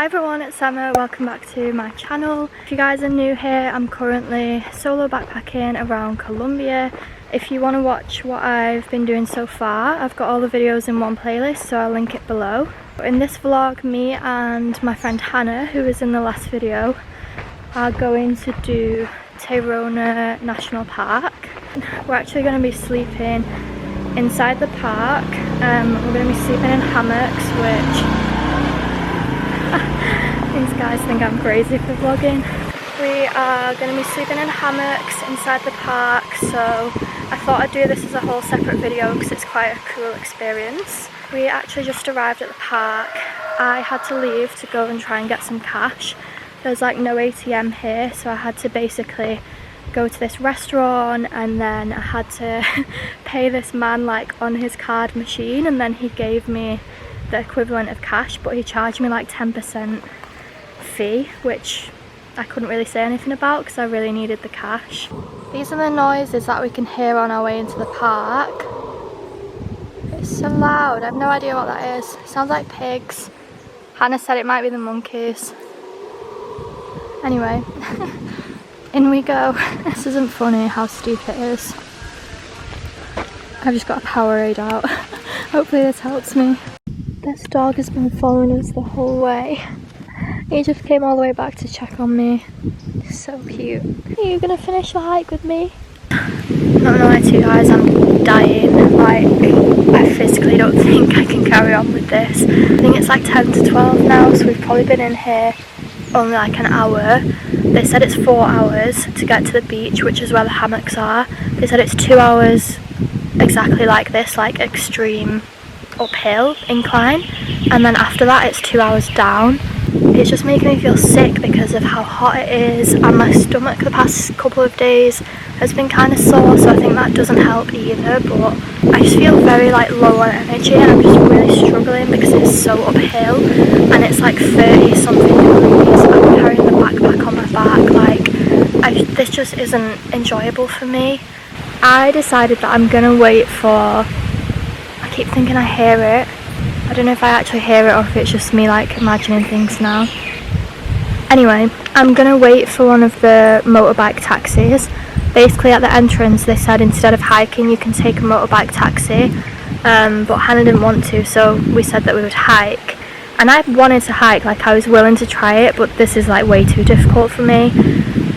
Hi everyone, it's Emma. Welcome back to my channel. If you guys are new here, I'm currently solo backpacking around Colombia. If you want to watch what I've been doing so far, I've got all the videos in one playlist, so I'll link it below. In this vlog, me and my friend Hannah, who was in the last video, are going to do Tayrona National Park. We're actually going to be sleeping inside the park. We're going to be sleeping in hammocks, which these guys think I'm crazy for vlogging. We are going to be sleeping in hammocks inside the park, so I thought I'd do this as a whole separate video because it's quite a cool experience. We actually just arrived at the park. I had to leave to go and try and get some cash. There's like no ATM here, so I had to basically go to this restaurant, and then I had to pay this man like on his card machine, and then he gave me the equivalent of cash, but he charged me like 10% fee, which I couldn't really say anything about because I really needed the cash. These are the noises that we can hear on our way into the park. It's so loud, I have no idea what that is. It sounds like pigs. Hannah said it might be the monkeys. Anyway, in we go. This isn't funny how steep it is. I've just got a Powerade out. Hopefully this helps me. This dog has been following us the whole way. He just came all the way back to check on me. So cute. Are you gonna finish your hike with me? Not gonna lie to you guys, I'm dying. Like, I physically don't think I can carry on with this. I think it's like 10 to 12 now, so we've probably been in here only like an hour. They said it's 4 hours to get to the beach, which is where the hammocks are. They said it's 2 hours exactly like this, like extreme uphill incline, and then after that it's 2 hours down. It's just making me feel sick because of how hot it is, and my stomach the past couple of days has been kind of sore, so I think that doesn't help either. But I just feel very like low on energy, and I'm just really struggling because it's so uphill and it's like 30 something degrees. I'm carrying the backpack on my back. Like, this just isn't enjoyable for me. I decided that I'm gonna wait for, I keep thinking I hear it. I don't know if I actually hear it or if it's just me like imagining things now. Anyway, I'm gonna wait for one of the motorbike taxis. Basically at the entrance they said instead of hiking you can take a motorbike taxi, but Hannah didn't want to, so we said that we would hike. And I wanted to hike, like I was willing to try it, but this is like way too difficult for me.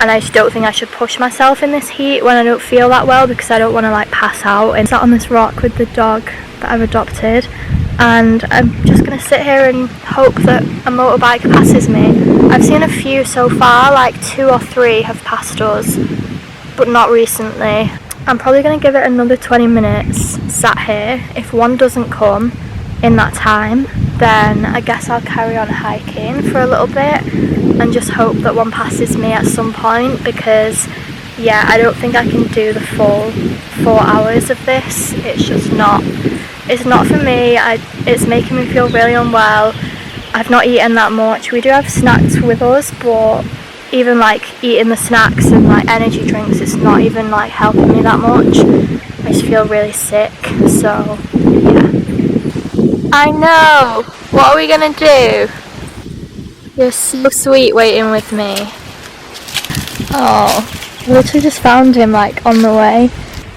And I just don't think I should push myself in this heat when I don't feel that well, because I don't want to like pass out. And sat on this rock with the dog that I've adopted, and I'm just going to sit here and hope that a motorbike passes me. I've seen a few so far, like 2 or 3 have passed us, but not recently. I'm probably going to give it another 20 minutes sat here. If one doesn't come in that time, then I guess I'll carry on hiking for a little bit and just hope that one passes me at some point, because yeah, I don't think I can do the full 4 hours of this. It's just not, it's not for me. It's making me feel really unwell. I've not eaten that much. We do have snacks with us, but even like eating the snacks and like energy drinks, it's not even like helping me that much. I just feel really sick, so yeah. I know! What are we gonna do? You're so sweet waiting with me. Oh, I literally just found him like on the way.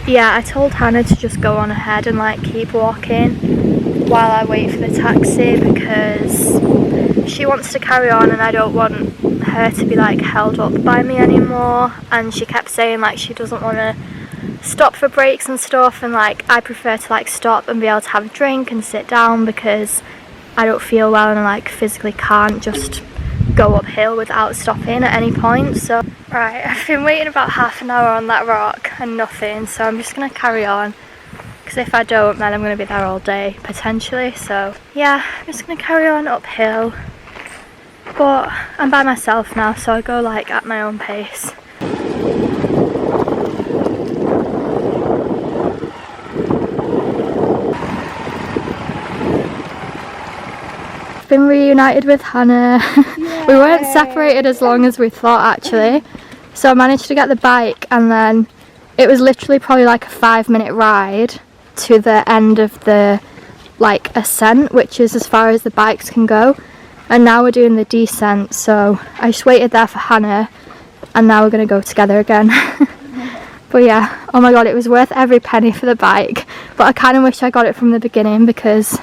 Yeah, I told Hannah to just go on ahead and like keep walking while I wait for the taxi, because she wants to carry on and I don't want her to be like held up by me anymore. And she kept saying like she doesn't want to stop for breaks and stuff, and like I prefer to like stop and be able to have a drink and sit down, because I don't feel well and I like physically can't just go uphill without stopping at any point. So right, I've been waiting about half an hour on that rock and nothing, so I'm just gonna carry on, because if I don't then I'm gonna be there all day potentially. So yeah, I'm just gonna carry on uphill, but I'm by myself now, so I go like at my own pace. Been reunited with Hannah. We weren't separated as long as we thought actually, so I managed to get the bike, and then it was literally probably like a 5-minute ride to the end of the like ascent, which is as far as the bikes can go, and now we're doing the descent, so I just waited there for Hannah and now we're going to go together again. But yeah, oh my god, it was worth every penny for the bike, but I kind of wish I got it from the beginning because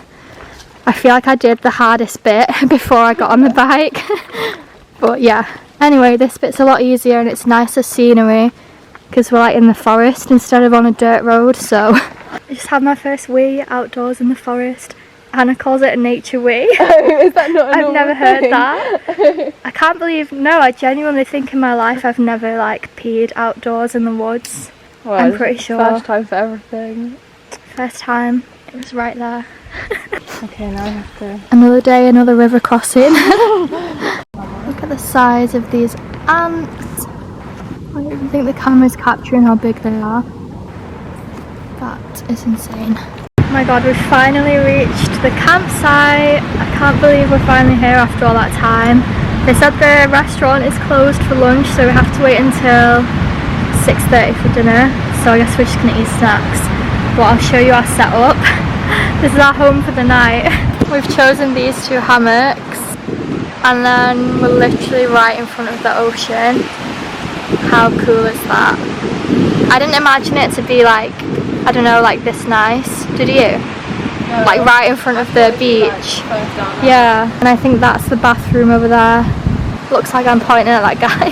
I feel like I did the hardest bit before I got on the bike. But yeah, anyway, this bit's a lot easier and it's nicer scenery because we're like in the forest instead of on a dirt road. So I just had my first wee outdoors in the forest. Hannah calls it a nature wee. Is that not a I've never heard thing? that. I can't believe, no, I genuinely think in my life I've never like peed outdoors in the woods. Well, I'm pretty sure. First time for everything. First time, it was right there. Okay, now I have to... Another day, another river crossing. Look at the size of these ants. I don't even think the camera's capturing how big they are. That is insane. Oh my god, we've finally reached the campsite. I can't believe we're finally here after all that time. They said the restaurant is closed for lunch, so we have to wait until 6:30 for dinner. So I guess we're just gonna eat snacks. But I'll show you our setup. This is our home for the night. We've chosen these two hammocks, and then we're literally right in front of the ocean. How cool is that? I didn't imagine it to be like, I don't know, like this nice. Did you? No, like right in front of the beach. Yeah, and I think that's the bathroom over there. Looks like I'm pointing at that guy.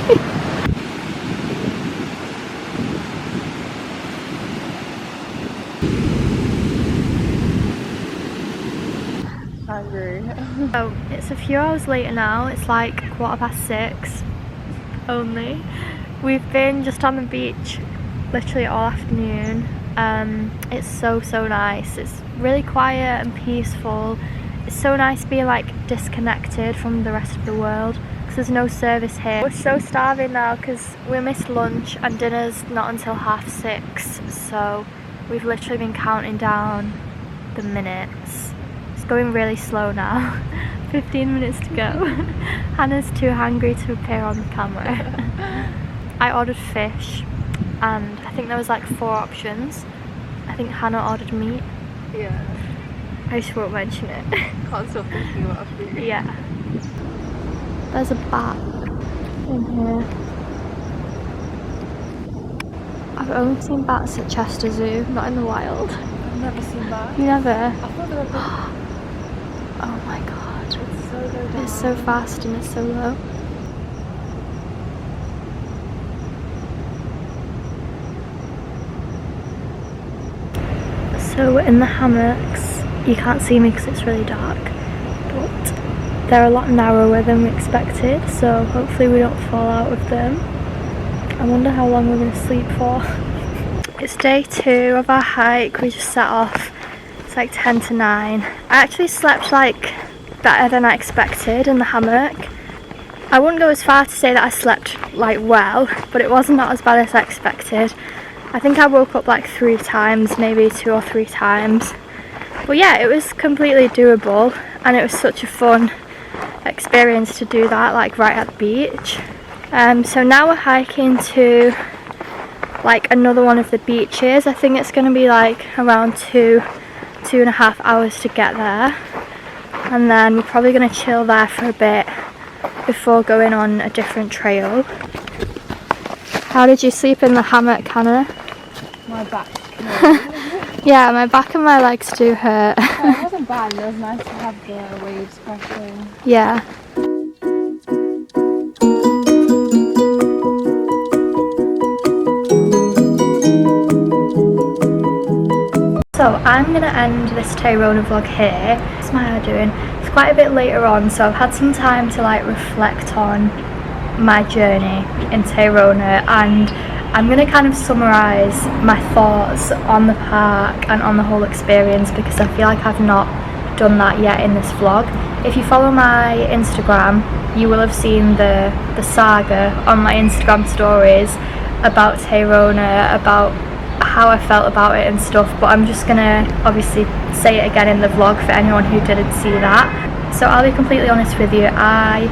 Hungry. So it's a few hours later now. It's like 6:15 only. We've been just on the beach literally all afternoon. It's so nice. It's really quiet and peaceful. It's so nice being like disconnected from the rest of the world because there's no service here. We're so starving now because we missed lunch and dinner's not until 6:30, so we've literally been counting down the minutes. It's going really slow now. 15 minutes to go. Hannah's too hungry to appear on the camera. I ordered fish and I think there was like 4 options. I think Hannah ordered meat. Yeah. I just won't mention it. Can't stop thinking about food. Yeah. There's a bat in here. I've only seen bats at Chester Zoo, not in the wild. I've never seen that. You never? I thought they were big. Oh my god. It's so low down. It's so fast and it's so low. So we're in the hammocks. You can't see me because it's really dark, but they're a lot narrower than we expected, so hopefully we don't fall out of them. I wonder how long we're going to sleep for. It's day 2 of our hike. We just set off. It's like 10 to 9. I actually slept like better than I expected in the hammock. I wouldn't go as far to say that I slept like well, but it wasn't not as bad as I expected. I think I woke up like 3 times, maybe 2 or 3 times. But yeah, it was completely doable and it was such a fun experience to do that, like right at the beach. So now we're hiking to like another one of the beaches. I think it's going to be like around 2.5 hours to get there. And then we're probably going to chill there for a bit before going on a different trail. How did you sleep in the hammock, Hannah? My back. Yeah, my back and my legs do hurt. Oh, it wasn't bad. It was nice to have the waves crashing. Yeah. So I'm going to end this Tayrona vlog here. What's my hair doing? It's quite a bit later on, so I've had some time to like reflect on my journey in Tayrona, and I'm going to kind of summarise my thoughts on the park and on the whole experience because I feel like I've not done that yet in this vlog. If you follow my Instagram, you will have seen the saga on my Instagram stories about Tayrona, about how I felt about it and stuff, but I'm just gonna obviously say it again in the vlog for anyone who didn't see that. So I'll be completely honest with you, I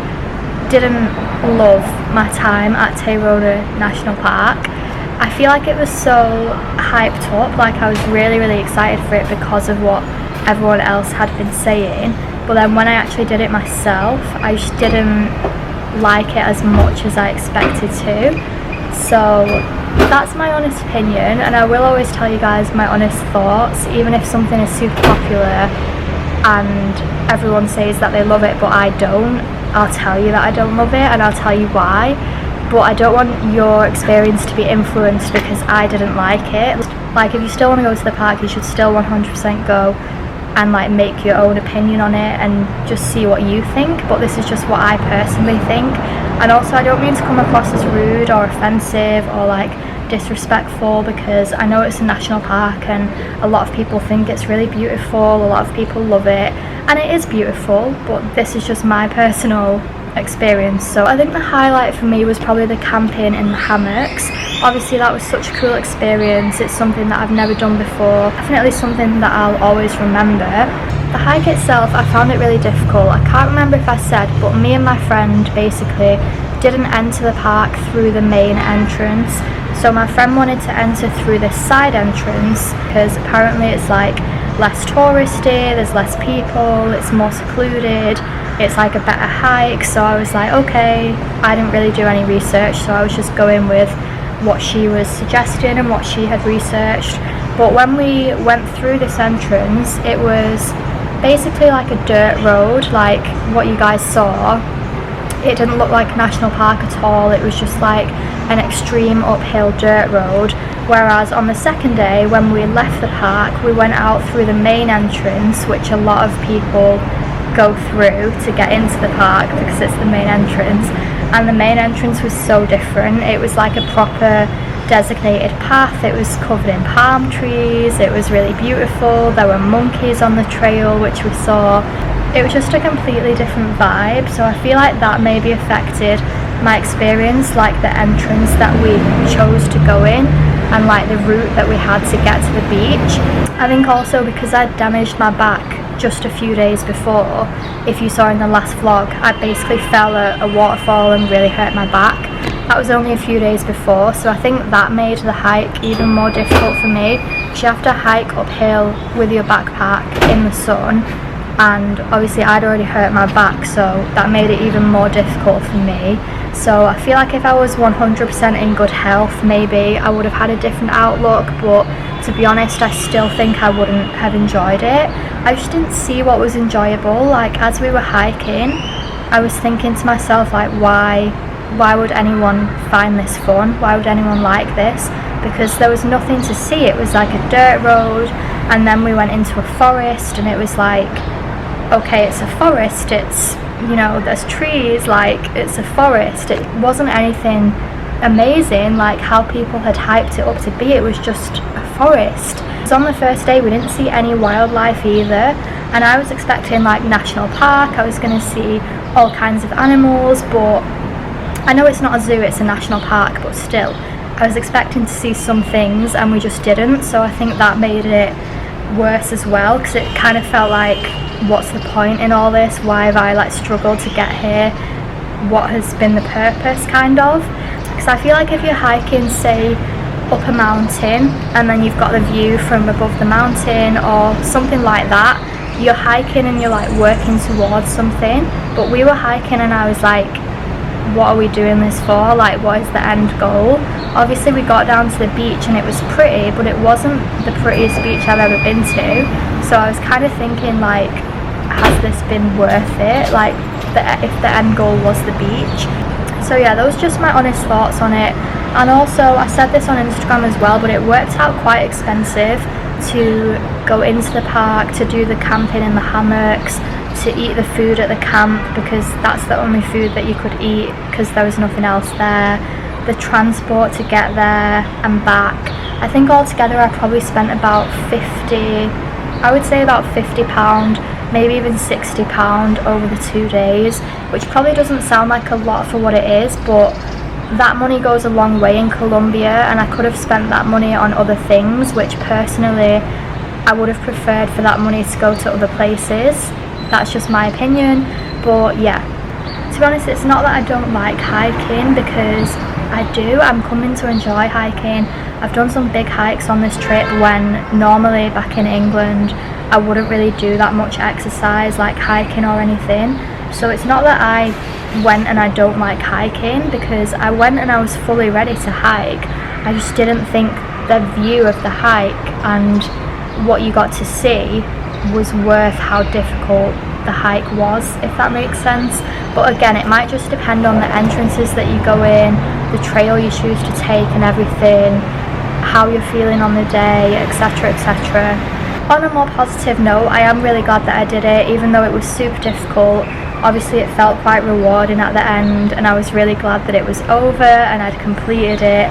didn't love my time at Tayrona National Park. I feel like it was so hyped up, like I was really excited for it because of what everyone else had been saying, but then when I actually did it myself, I just didn't like it as much as I expected to. So that's my honest opinion, and I will always tell you guys my honest thoughts, even if something is super popular and everyone says that they love it but I don't. I'll tell you that I don't love it, and I'll tell you why, but I don't want your experience to be influenced because I didn't like it. Like, if you still want to go to the park, you should still 100% go and like make your own opinion on it and just see what you think, but this is just what I personally think. And also, I don't mean to come across as rude or offensive or like disrespectful, because I know it's a national park and a lot of people think it's really beautiful, a lot of people love it, and it is beautiful, but this is just my personal experience. So I think the highlight for me was probably the camping in the hammocks. Obviously that was such a cool experience. It's something that I've never done before, definitely something that I'll always remember. The hike itself, I found it really difficult. I can't remember if I said, but me and my friend basically didn't enter the park through the main entrance. So my friend wanted to enter through this side entrance because apparently it's like less touristy, there's less people, it's more secluded, it's like a better hike. So I was like, okay. I didn't really do any research, so I was just going with what she was suggesting and what she had researched. But when we went through this entrance, it was basically like a dirt road, like what you guys saw. It didn't look like a national park at all. It was just like an extreme uphill dirt road. Whereas on the second day, when we left the park, we went out through the main entrance, which a lot of people go through to get into the park because it's the main entrance. And the main entrance was so different. It was like a proper designated path. It was covered in palm trees. It was really beautiful. There were monkeys on the trail, which we saw. It was just a completely different vibe, so I feel like that maybe affected my experience, like the entrance that we chose to go in and like the route that we had to get to the beach. I think also because I'd damaged my back just a few days before, if you saw in the last vlog, I basically fell at a waterfall and really hurt my back. That was only a few days before, so I think that made the hike even more difficult for me. You have to hike uphill with your backpack in the sun, and obviously I'd already hurt my back, so that made it even more difficult for me. So I feel like if I was 100% in good health, maybe I would have had a different outlook, but to be honest, I still think I wouldn't have enjoyed it. I just didn't see what was enjoyable. Like, as we were hiking, I was thinking to myself, like, why would anyone find this fun? Why would anyone like this? Because there was nothing to see. It was like a dirt road, and then we went into a forest, and it was like, okay, it's a forest, it's, you know, there's trees, like, it's a forest. It wasn't anything amazing like how people had hyped it up to be. It was just a forest. So on the first day we didn't see any wildlife either, and I was expecting like national park. I was going to see all kinds of animals, but I know it's not a zoo, it's a national park, but still I was expecting to see some things and we just didn't. So I think that made it worse as well, because it kind of felt like, what's the point in all this? Why have I like struggled to get here? What has been the purpose, kind of? Because I feel like if you're hiking, say, up a mountain and then you've got the view from above the mountain or something like that, you're hiking and you're like working towards something. But we were hiking and I was like, what are we doing this for? Like, what is the end goal? Obviously we got down to the beach and it was pretty, but it wasn't the prettiest beach I've ever been to. So I was kind of thinking, like, has this been worth it? Like, if the end goal was the beach. So yeah, those are just my honest thoughts on it. And also, I said this on Instagram as well, but it worked out quite expensive to go into the park, to do the camping in the hammocks, to eat the food at the camp, because that's the only food that you could eat because there was nothing else there. The transport to get there and back. I think altogether I probably spent about I would say about £50, maybe even £60 over the 2 days, which probably doesn't sound like a lot for what it is, but that money goes a long way in Colombia, and I could have spent that money on other things, which personally I would have preferred for that money to go to other places. That's just my opinion. But yeah, to be honest, it's not that I don't like hiking, because I do. I'm coming to enjoy hiking. I've done some big hikes on this trip when normally back in England I wouldn't really do that much exercise like hiking or anything. So it's not that I went and I don't like hiking, because I went and I was fully ready to hike. I just didn't think the view of the hike and what you got to see was worth how difficult the hike was, if that makes sense. But again, it might just depend on the entrances that you go in, the trail you choose to take and everything, how you're feeling on the day, etc, etc. On a more positive note, I am really glad that I did it, even though it was super difficult. Obviously it felt quite rewarding at the end, and I was really glad that it was over and I'd completed it.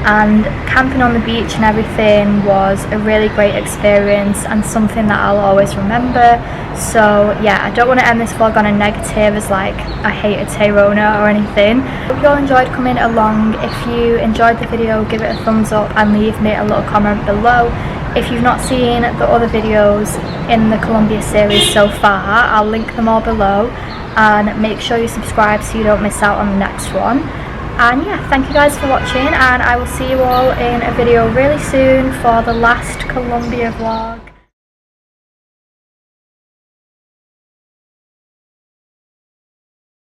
And camping on the beach and everything was a really great experience and something that I'll always remember. So yeah, I don't want to end this vlog on a negative as like I hated Tayrona or anything. Hope you all enjoyed coming along. If you enjoyed the video, give it a thumbs up and leave me a little comment below. If you've not seen the other videos in the Colombia series so far, I'll link them all below, and make sure you subscribe so you don't miss out on the next one. And yeah, thank you guys for watching, and I will see you all in a video really soon for the last Colombia vlog.